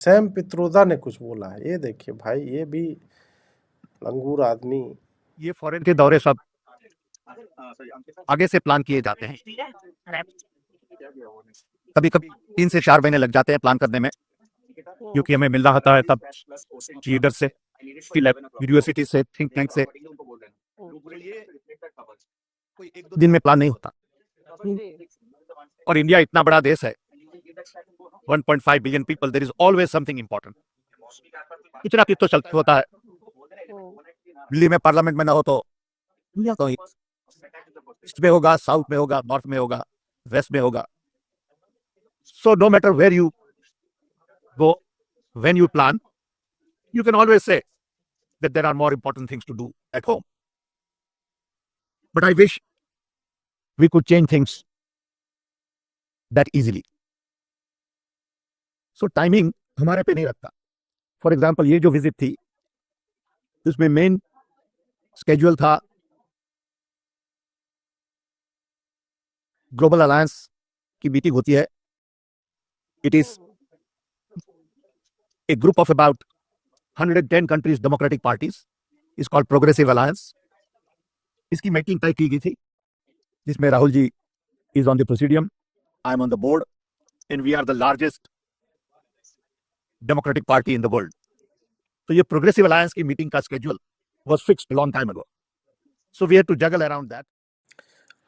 Sam Pitroda ने कुछ बोला है, ये देखिए भाई, ये भी लंगूर आदमी। ये फॉरेन के दौरे सब आगे से प्लान किए जाते हैं। कभी कभी 3 से 4 महीने लग जाते हैं प्लान करने में, क्योंकि हमें मिलना होता है तब लीडर से, यूनिवर्सिटी से, थिंक टैंक से। कोई 1-2 दिन में प्लान नहीं होता। और इंडिया इतना बड़ा देश है, 1.5 billion people, there is always something important. इतना कुछ तो चलता होता है। दिल्ली में पार्लियामेंट में ना हो तो ईस्ट में होगा, साउथ में होगा, नॉर्थ में होगा, वेस्ट में होगा। So no matter where you go, when you plan, you can always say that there are more important things to do at home. But I wish we could change things that easily. So timing हमारे पे नहीं रखता। For example ये जो visit थी, उसमें main schedule था global alliance की मीटिंग होती है। It is a group of about 110 countries, democratic parties, is called Progressive Alliance. इसकी मीटिंग तय की गई थी, जिसमें Rahul ji is on the presidium, I am on the board, and we are the largest democratic party in the world. तो ये Progressive Alliance की meeting का schedule was fixed a long time ago. So we had to juggle around that.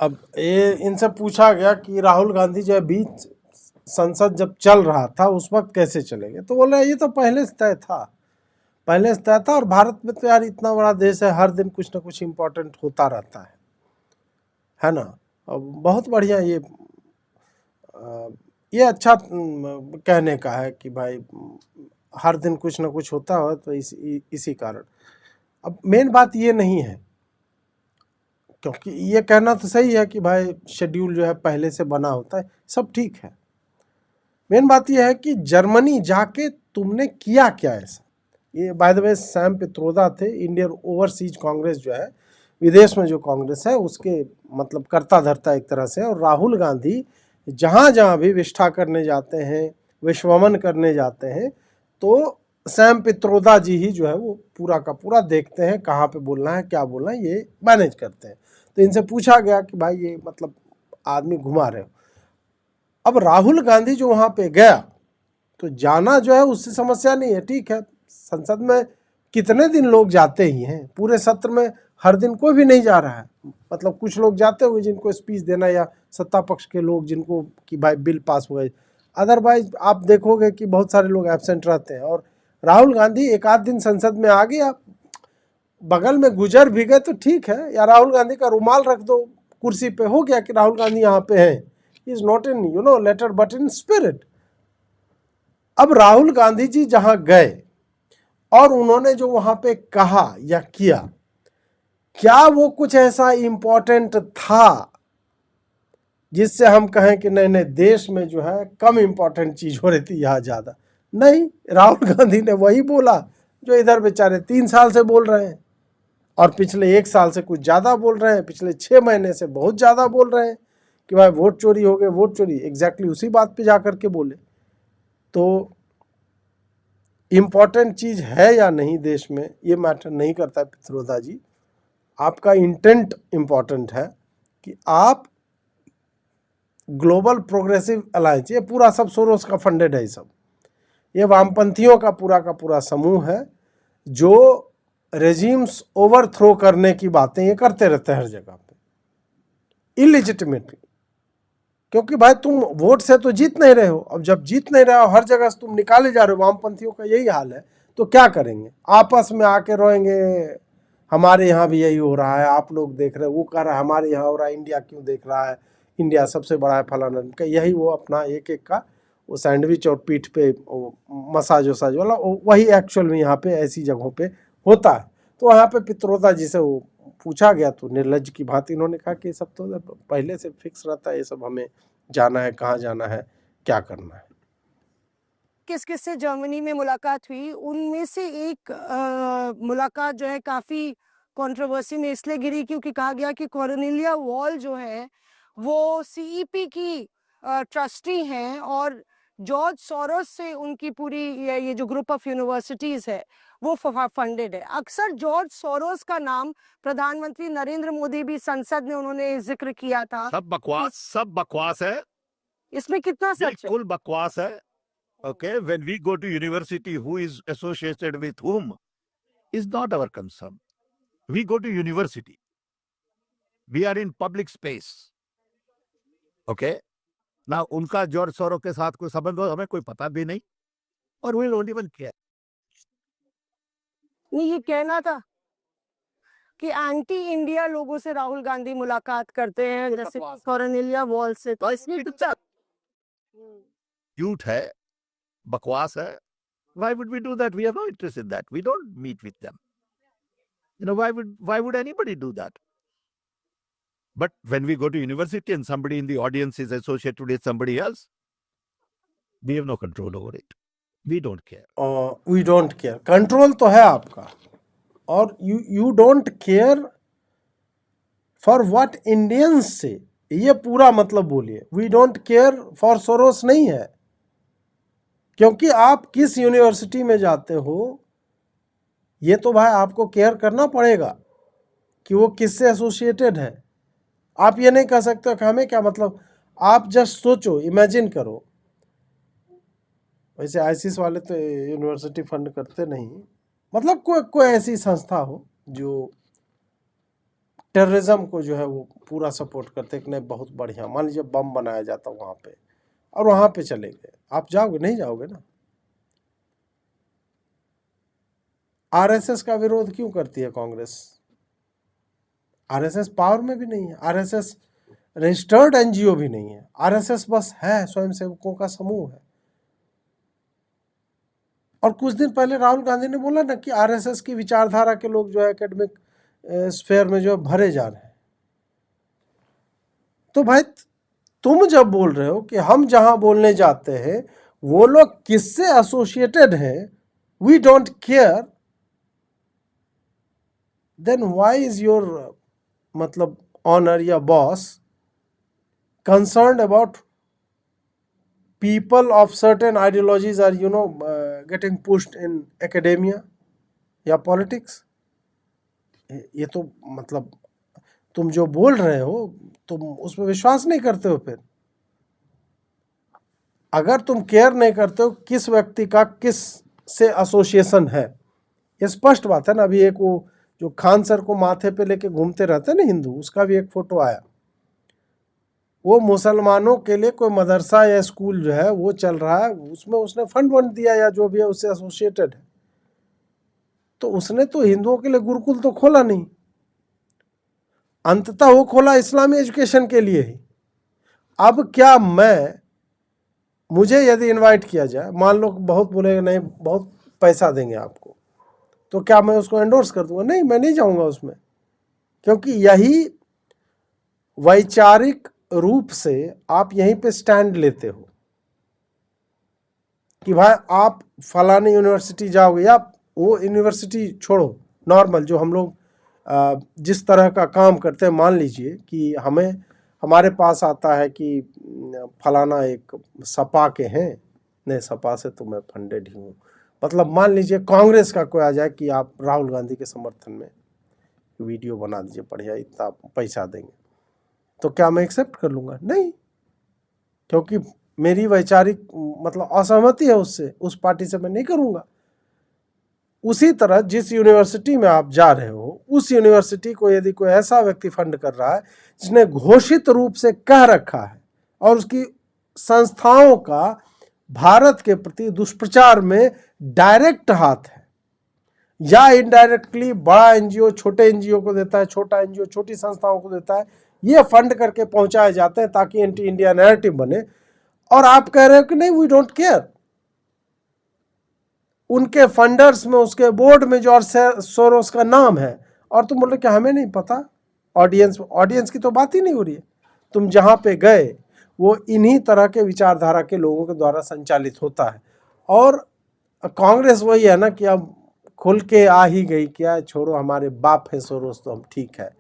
अब ये इनसे पूछा गया कि राहुल गांधी जो है बीच संसद जब चल रहा था उस वक्त कैसे चलेंगे, तो बोल रहे ये तो पहले से तय था, पहले से तय था। और भारत में तो यार इतना बड़ा देश है, हर दिन कुछ ना कुछ इम्पोर्टेंट होता रहता है ना। अब बहुत बढ़िया, ये अच्छा कहने का है कि भाई हर दिन कुछ ना कुछ होता हो, तो इसी कारण। अब मेन बात ये नहीं है, क्योंकि ये कहना तो सही है कि भाई शेड्यूल जो है पहले से बना होता है, सब ठीक है। मेन बात ये है कि जर्मनी जाके तुमने किया क्या ऐसा। ये by the way Sam Pitroda थे, इंडियन ओवरसीज कांग्रेस जो है, विदेश में जो कांग्रेस है उसके मतलब कर्ता धर्ता एक तरह से। और राहुल गांधी जहाँ जहाँ भी विष्ठा करने जाते हैं, विश्वमन करने जाते हैं, तो सैम पित्रोदा जी ही जो है वो पूरा का पूरा देखते हैं, कहाँ पे बोलना है, क्या बोलना है, ये मैनेज करते हैं। तो इनसे पूछा गया कि भाई ये मतलब आदमी घुमा रहे हो। अब राहुल गांधी जो वहाँ पे गया, तो जाना जो है उससे समस्या नहीं है, ठीक है। संसद में कितने दिन लोग जाते ही हैं, पूरे सत्र में हर दिन कोई भी नहीं जा रहा है। मतलब कुछ लोग जाते हुए जिनको स्पीच देना, या सत्ता पक्ष के लोग जिनको कि भाई बिल पास हो गए। अदरवाइज आप देखोगे कि बहुत सारे लोग एब्सेंट रहते हैं। और राहुल गांधी एक आध दिन संसद में आ गया, बगल में गुजर भी गए तो ठीक है, या राहुल गांधी का रुमाल रख दो कुर्सी पे, हो गया कि राहुल गांधी यहाँ पे हैं। Is not in letter but in spirit. अब राहुल गांधी जी जहां गए और उन्होंने जो वहां पे कहा या किया, क्या वो कुछ ऐसा इंपॉर्टेंट था जिससे हम कहें कि नहीं नहीं देश में जो है कम इंपॉर्टेंट चीज हो रही थी, यहां ज्यादा नहीं। राहुल गांधी ने वही बोला जो इधर बेचारे 3 साल से बोल रहे हैं, और पिछले 1 साल से कुछ ज़्यादा बोल रहे हैं, पिछले 6 महीने से बहुत ज़्यादा बोल रहे हैं कि भाई वोट चोरी हो गए, वोट चोरी। एग्जैक्टली उसी बात पे जाकर के बोले। तो इम्पॉर्टेंट चीज़ है या नहीं देश में, ये मैटर नहीं करता पित्रोदा जी। आपका इंटेंट इम्पॉर्टेंट है कि आप ग्लोबल प्रोग्रेसिव अलायंस, ये पूरा सब सोरोस का फंडेड है, सब ये वामपंथियों का पूरा समूह है, जो रेजिम्स ओवरथ्रो करने की बातें ये करते रहते हैं हर जगह पे इलिजिटिमेटली। क्योंकि भाई तुम वोट से तो जीत नहीं रहे हो, अब जब जीत नहीं रहे हो हर जगह से तुम निकाले जा रहे हो, वामपंथियों का यही हाल है। तो क्या करेंगे, आपस में आके रोएंगे हमारे यहाँ भी यही हो रहा है, आप लोग देख रहे हो, वो कह रहा है हमारे यहाँ हो रहा है, इंडिया क्यों देख रहा है, इंडिया सबसे बड़ा है फलाना का। यही वो अपना एक एक का वो सैंडविच और पीठ पे मसाज वसाज वाला, वही एक्चुअल में यहाँ पे ऐसी जगहों पे होता है। तो वहाँ पे पित्रोदा जी से वो पूछा गया, तो निर्लज की भांति इन्होंने कहा कि सब तो पहले से फिक्स रहता है, ये सब हमें जाना है, कहाँ जाना है, क्या करना है। किस किस से जर्मनी में मुलाकात हुई, उनमें से एक मुलाकात जो है काफ़ी कंट्रोवर्सी में इसलिए गिरी क्योंकि कहा गया कि कॉर्नेलिया वॉल जो है वो सीईपी की ट्रस्टी हैं, और जॉर्ज सोरोस से उनकी पूरी ये जो ग्रुप ऑफ यूनिवर्सिटीज है वो फंडेड है। अक्सर जॉर्ज सोरोस का नाम प्रधानमंत्री नरेंद्र मोदी भी संसद में उन्होंने जिक्र किया था। सब बकवास है, इसमें कितना सच है? बिल्कुल बकवास है। Okay, when we go to university, who is associated with whom is not our concern. We go to university. We are in public space. Okay. Now, उनका जॉर्ज सोरो के साथ कोई संबंध हो हमें कोई पता भी नहीं, और we don't even care. नहीं, ये कहना था कि एंटी इंडिया लोगों से राहुल गांधी मुलाकात करते हैं, जैसे कॉर्नेलिया वॉल से, तो इसमें झूठ है, बकवास है. Why would we do that? We have no interest in that. We don't meet with them. You know, why would anybody do that? But when we go to university and somebody in the audience is associated with somebody else, we have no control over it. We don't care. We don't care. Control तो है आपका, और you don't care for what Indians say. ये पूरा मतलब बोलिए. We don't care for Soros नहीं है, क्योंकि आप किस यूनिवर्सिटी में जाते हो ये तो भाई आपको केयर करना पड़ेगा कि वो किससे एसोसिएटेड है. आप ये नहीं कह सकते कि हमें क्या मतलब. आप जस्ट सोचो, इमेजिन करो. वैसे आईसीएस वाले तो यूनिवर्सिटी फंड करते नहीं, मतलब कोई ऐसी संस्था हो जो टेररिज्म को जो है वो पूरा सपोर्ट करते कि नहीं बहुत बढ़िया. मान लीजिए बम बनाया जाता वहाँ पे, और वहाँ पे चले गए, आप जाओगे? नहीं जाओगे ना. आरएसएस का विरोध क्यों करती है कांग्रेस? आरएसएस पावर में भी नहीं है, आरएसएस रजिस्टर्ड एनजीओ भी नहीं है. आरएसएस बस है स्वयंसेवकों का समूह है. और कुछ दिन पहले राहुल गांधी ने बोला ना कि आरएसएस की विचारधारा के लोग जो है एकेडमिक स्फेयर में जो भरे जा रहे हैं. तो भाई तुम जब बोल रहे हो कि हम जहां बोलने जाते हैं वो लोग किससे एसोसिएटेड हैं, we don't care, then why is your मतलब ऑनर या boss concerned about people of certain ideologies are getting pushed in academia या politics. ये तो मतलब तुम जो बोल रहे हो तुम उसमें विश्वास नहीं करते हो. फिर अगर तुम केयर नहीं करते हो किस व्यक्ति का किस से एसोसिएशन है, ये स्पष्ट बात है ना. अभी एक वो जो खान सर को माथे पे लेके घूमते रहते हैं ना हिंदू, उसका भी एक फोटो आया. वो मुसलमानों के लिए कोई मदरसा या स्कूल जो है वो चल रहा है, उसमें उसने फंड दिया या जो भी है उससे एसोसिएटेड है. तो उसने तो हिंदुओं के लिए गुरुकुल तो खोला नहीं, अंततः वो खोला इस्लामी एजुकेशन के लिए ही. अब क्या मुझे यदि इनवाइट किया जाए, मान लो बहुत बोलेगा नहीं बहुत पैसा देंगे आपको, तो क्या मैं उसको एंडोर्स कर दूंगा? नहीं, मैं नहीं जाऊंगा उसमें, क्योंकि यही वैचारिक रूप से आप यहीं पे स्टैंड लेते हो कि भाई आप फलानी यूनिवर्सिटी जाओगे, या वो यूनिवर्सिटी छोड़ो, नॉर्मल जो हम लोग जिस तरह का काम करते हैं. मान लीजिए कि हमारे पास आता है कि फलाना एक सपा के हैं, नहीं सपा से तो मैं फंडेड ही हूँ, मतलब मान लीजिए कांग्रेस का कोई आ जाए कि आप राहुल गांधी के समर्थन में वीडियो बना दीजिए बढ़िया, इतना पैसा देंगे, तो क्या मैं एक्सेप्ट कर लूँगा? नहीं, क्योंकि मेरी वैचारिक मतलब असहमति है उससे, उस पार्टी से मैं नहीं करूँगा. उसी तरह जिस यूनिवर्सिटी में आप जा रहे हो उस यूनिवर्सिटी को यदि कोई ऐसा व्यक्ति फंड कर रहा है जिसने घोषित रूप से कह रखा है और उसकी संस्थाओं का भारत के प्रति दुष्प्रचार में डायरेक्ट हाथ है, या इनडायरेक्टली बड़ा एनजीओ छोटे एनजीओ को देता है, छोटा एनजीओ छोटी संस्थाओं को देता है, ये फंड करके पहुंचाए जाते हैं ताकि एंटी इंडिया नैरेटिव बने, और आप कह रहे हो कि नहीं वी डोंट केयर. उनके फंडर्स में उसके बोर्ड में जॉर्ज सोरोस का नाम है, और तुम बोल रहे कि हमें नहीं पता. ऑडियंस की तो बात ही नहीं हो रही है. तुम जहां पे गए वो इन्हीं तरह के विचारधारा के लोगों के द्वारा संचालित होता है. और कांग्रेस वही है ना कि अब खुल के आ ही गई, क्या छोड़ो हमारे बाप है सोरोस तो हम ठीक है,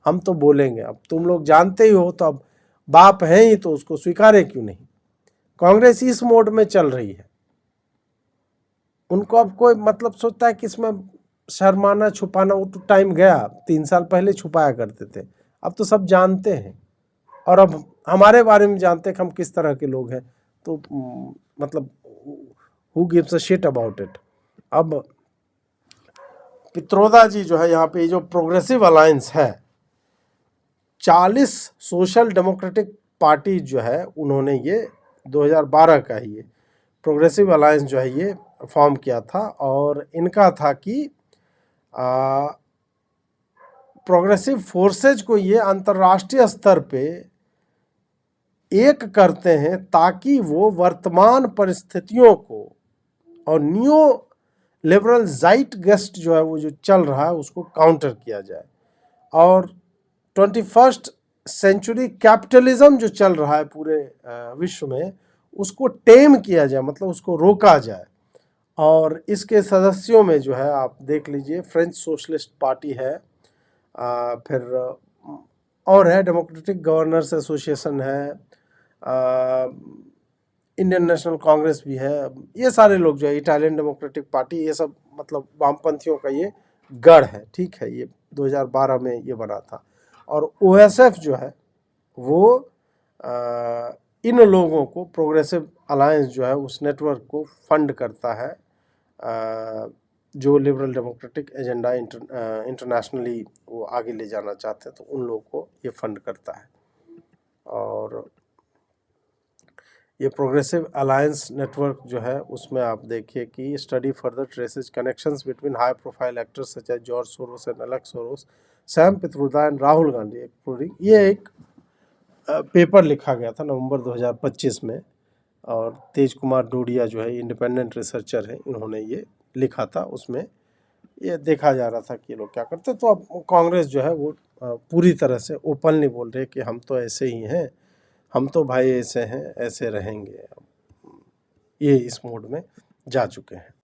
हम तो बोलेंगे. अब तुम लोग जानते ही हो, तो अब बाप हैं ही तो उसको स्वीकारे क्यों नहीं. कांग्रेस इस मोड में चल रही है। उनको अब कोई मतलब सोचता है कि इसमें शर्माना छुपाना, वो तो टाइम गया, 3 साल पहले छुपाया करते थे, अब तो सब जानते हैं और अब हमारे बारे में जानते हैं कि हम किस तरह के लोग हैं, तो मतलब who gives a shit about it. अब पित्रोदा जी जो है यहाँ पे जो प्रोग्रेसिव अलायंस है, 40 सोशल डेमोक्रेटिक पार्टी जो है उन्होंने ये 2012 का ही ये प्रोग्रेसिव अलायंस जो है ये फॉर्म किया था और इनका था कि प्रोग्रेसिव फोर्सेज को ये अंतर्राष्ट्रीय स्तर पे एक करते हैं ताकि वो वर्तमान परिस्थितियों को और न्यू लिबरल ज़ाइटगेस्ट जो है वो जो चल रहा है उसको काउंटर किया जाए और 21st सेंचुरी कैपिटलिज्म जो चल रहा है पूरे विश्व में उसको टेम किया जाए, मतलब उसको रोका जाए। और इसके सदस्यों में जो है आप देख लीजिए फ्रेंच सोशलिस्ट पार्टी है, फिर और है डेमोक्रेटिक गवर्नर्स एसोसिएशन है, इंडियन नेशनल कांग्रेस भी है, ये सारे लोग जो है, इटालियन डेमोक्रेटिक पार्टी, ये सब मतलब वामपंथियों का ये गढ़ है, ठीक है। ये 2012 में ये बना था और ओएसएफ जो है वो इन लोगों को, प्रोग्रेसिव अलायंस जो है उस नेटवर्क को फंड करता है, जो लिबरल डेमोक्रेटिक एजेंडा इंटरनेशनली वो आगे ले जाना चाहते हैं, तो उन लोगों को ये फंड करता है। और ये प्रोग्रेसिव अलायंस नेटवर्क जो है उसमें आप देखिए कि study further traces connections between high profile actors such as George Soros and Alex Soros, Sam Pitroda and Rahul Gandhi. ये एक पेपर लिखा गया था नवंबर 2025 में और तेज कुमार डोडिया जो है इंडिपेंडेंट रिसर्चर है, इन्होंने ये लिखा था। उसमें ये देखा जा रहा था कि ये लोग क्या करते। तो अब कांग्रेस जो है वो पूरी तरह से ओपनली बोल रहे कि हम तो ऐसे ही हैं, हम तो भाई ऐसे हैं, ऐसे रहेंगे। ये इस मोड में जा चुके हैं।